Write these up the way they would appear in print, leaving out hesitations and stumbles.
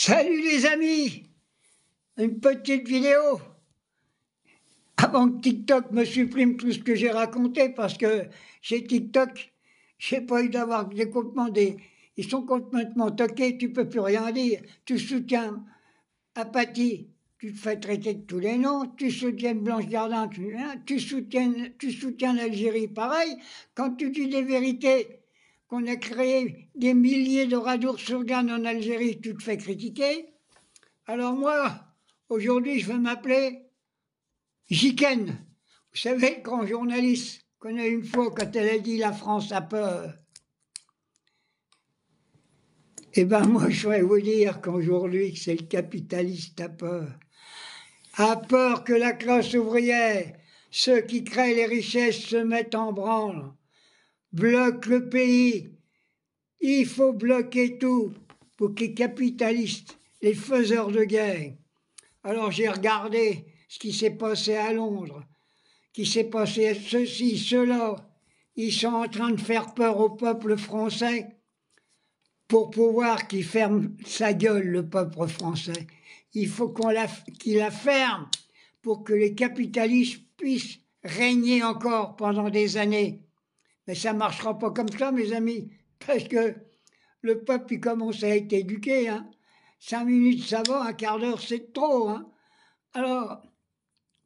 Salut les amis! Une petite vidéo avant que TikTok me supprime tout ce que j'ai raconté, parce que chez TikTok, j'ai pas eu d'avoir des complètement des... Ils sont complètement toqués, tu peux plus rien dire. Tu soutiens Apathy, tu te fais traiter de tous les noms. Tu soutiens Blanche Gardin, tu soutiens l'Algérie, pareil. Quand tu dis des vérités, qu'on a créé des milliers de radours-surganes en Algérie, tu te fais critiquer. Alors moi, aujourd'hui, je vais m'appeler Jiken. Vous savez, le grand journaliste qu'on a eu une fois quand elle a dit la France a peur. Eh bien, moi, je vais vous dire qu'aujourd'hui, c'est le capitaliste a peur. A peur que la classe ouvrière, ceux qui créent les richesses, se mettent en branle, bloquent le pays. Il faut bloquer tout pour que les capitalistes, les faiseurs de guerre. Alors j'ai regardé ce qui s'est passé à Londres, qui s'est passé ceci, cela. Ils sont en train de faire peur au peuple français pour pouvoir qu'il ferme sa gueule, le peuple français. Il faut qu'il la ferme pour que les capitalistes puissent régner encore pendant des années. Mais ça ne marchera pas comme ça, mes amis, parce que le peuple, il commence à être éduqué. 5 minutes, ça va, un quart d'heure, c'est trop. Alors,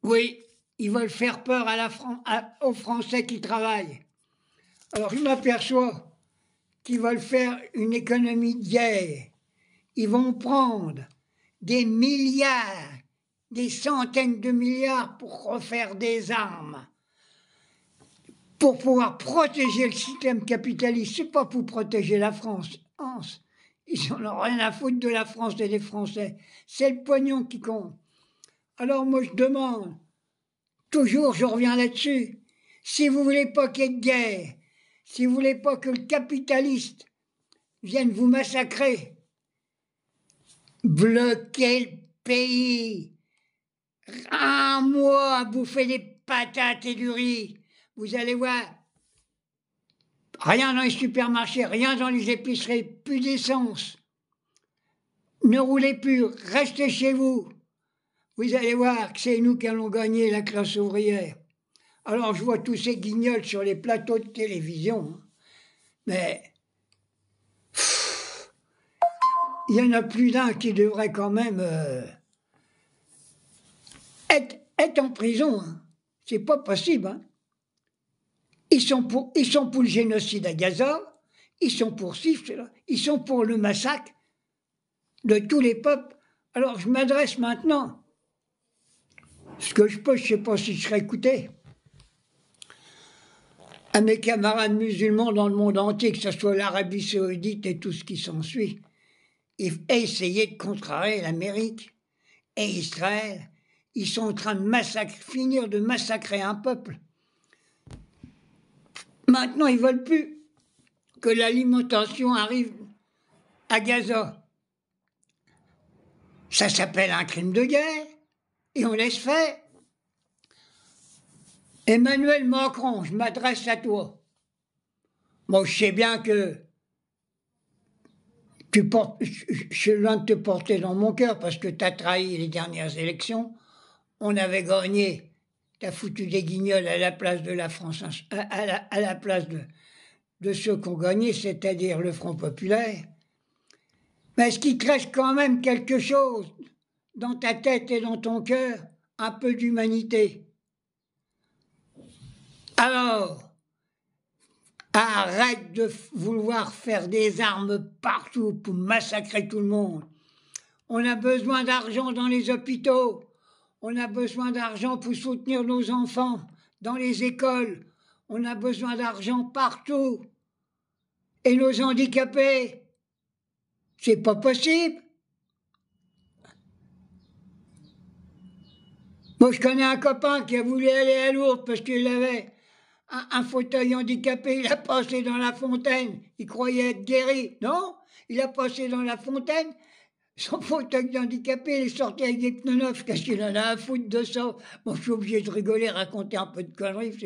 oui, ils veulent faire peur aux Français qui travaillent. Alors, je m'aperçois qu'ils veulent faire une économie de guerre. Ils vont prendre des milliards, des centaines de milliards pour refaire des armes, pour pouvoir protéger le système capitaliste. C'est pas pour protéger la France. Ils n'en ont rien à foutre de la France et des Français. C'est le pognon qui compte. Alors moi je demande, toujours je reviens là-dessus, si vous voulez pas qu'il y ait de guerre, si vous voulez pas que le capitaliste vienne vous massacrer, bloquez le pays. Un mois à bouffer des patates et du riz. Vous allez voir, rien dans les supermarchés, rien dans les épiceries, plus d'essence. Ne roulez plus, restez chez vous. Vous allez voir que c'est nous qui allons gagner la classe ouvrière. Alors je vois tous ces guignols sur les plateaux de télévision, mais il y en a plus d'un qui devrait quand même être en prison. C'est pas possible. Ils sont pour le génocide à Gaza, ils sont pour ils sont pour le massacre de tous les peuples. Alors je m'adresse maintenant, ce que je peux, je ne sais pas si je serai écouté, à mes camarades musulmans dans le monde entier, que ce soit l'Arabie Saoudite et tout ce qui s'ensuit, et essayer de contrecarrer l'Amérique et Israël. Ils sont en train de finir de massacrer un peuple. Maintenant, ils ne veulent plus que l'alimentation arrive à Gaza. Ça s'appelle un crime de guerre et on laisse faire. Emmanuel Macron, je m'adresse à toi. Moi, je sais bien que je suis loin de te porter dans mon cœur parce que tu as trahi les dernières élections. On avait gagné. Tu as foutu des guignols à la place de la France, à la place de ceux qui ont gagné, c'est-à-dire le Front populaire. Mais est-ce qu'il te reste quand même quelque chose dans ta tête et dans ton cœur, un peu d'humanité? Alors, arrête de vouloir faire des armes partout pour massacrer tout le monde. On a besoin d'argent dans les hôpitaux. On a besoin d'argent pour soutenir nos enfants dans les écoles. On a besoin d'argent partout. Et nos handicapés, c'est pas possible. Moi, je connais un copain qui a voulu aller à Lourdes parce qu'il avait un fauteuil handicapé. Il a passé dans la fontaine. Il croyait être guéri. Non, il a passé dans la fontaine. Son fauteuil handicapé, il est sorti avec des pneus neufs. Qu'est-ce qu'il en a à foutre de ça? Bon, je suis obligé de rigoler, raconter un peu de conneries.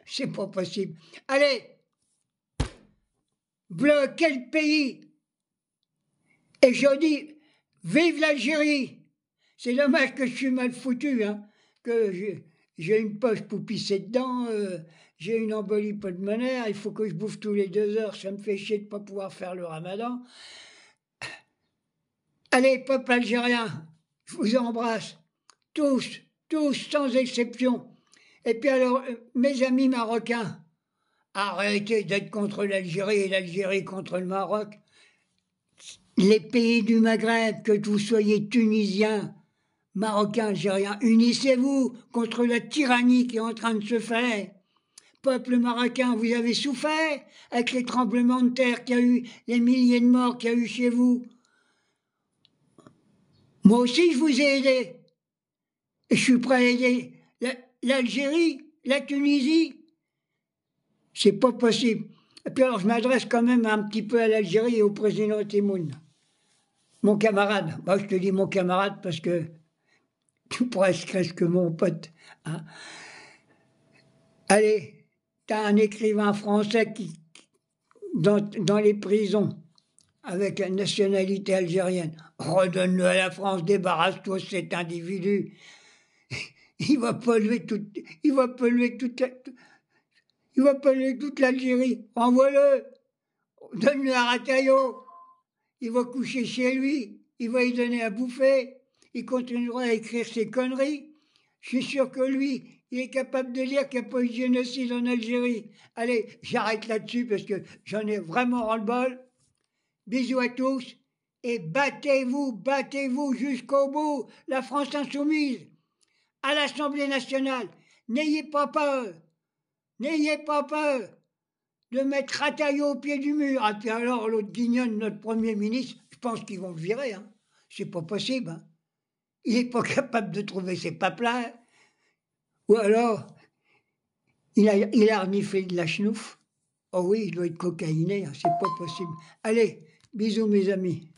C'est pas possible. Allez, bloquez le pays. Et je dis, Vive l'Algérie! C'est dommage que je suis mal foutu, hein, que j'ai une poche pour pisser dedans, j'ai une embolie pulmonaire, il faut que je bouffe tous les 2 heures, ça me fait chier de ne pas pouvoir faire le ramadan. Allez, peuple algérien, je vous embrasse, tous, tous, sans exception. Et puis alors, mes amis marocains, arrêtez d'être contre l'Algérie et l'Algérie contre le Maroc. Les pays du Maghreb, que vous soyez tunisiens, marocains, algériens, unissez-vous contre la tyrannie qui est en train de se faire. Peuple marocain, vous avez souffert avec les tremblements de terre qu'il y a eu, les milliers de morts qu'il y a eu chez vous. Moi aussi, je vous ai aidé. Et je suis prêt à aider l'Algérie, la Tunisie. C'est pas possible. Et puis alors, je m'adresse quand même un petit peu à l'Algérie et au président Timoun. Mon camarade. Moi, je te dis mon camarade parce que tu pourrais être presque mon pote. Hein. Allez, t'as un écrivain français qui, dans les prisons, avec la nationalité algérienne. Redonne-le à la France, débarrasse-toi de cet individu. Il va polluer toute l'Algérie. Envoie-le. Donne-le à Rataillot. Il va coucher chez lui. Il va lui donner à bouffer. Il continuera à écrire ses conneries. Je suis sûr que lui, il est capable de dire qu'il n'y a pas eu de génocide en Algérie. Allez, j'arrête là-dessus parce que j'en ai vraiment ras-le-bol. Bisous à tous et battez-vous jusqu'au bout, la France insoumise, à l'Assemblée nationale. N'ayez pas peur de mettre Rataillot au pied du mur. Et puis alors, l'autre guignol, notre Premier ministre, je pense qu'ils vont le virer. Hein. C'est pas possible. Hein. Il n'est pas capable de trouver ses papes-là. Ou alors, il a reniflé de la chenouf. Oh oui, il doit être cocaïné, hein. C'est pas possible. Allez, bisous mes amis.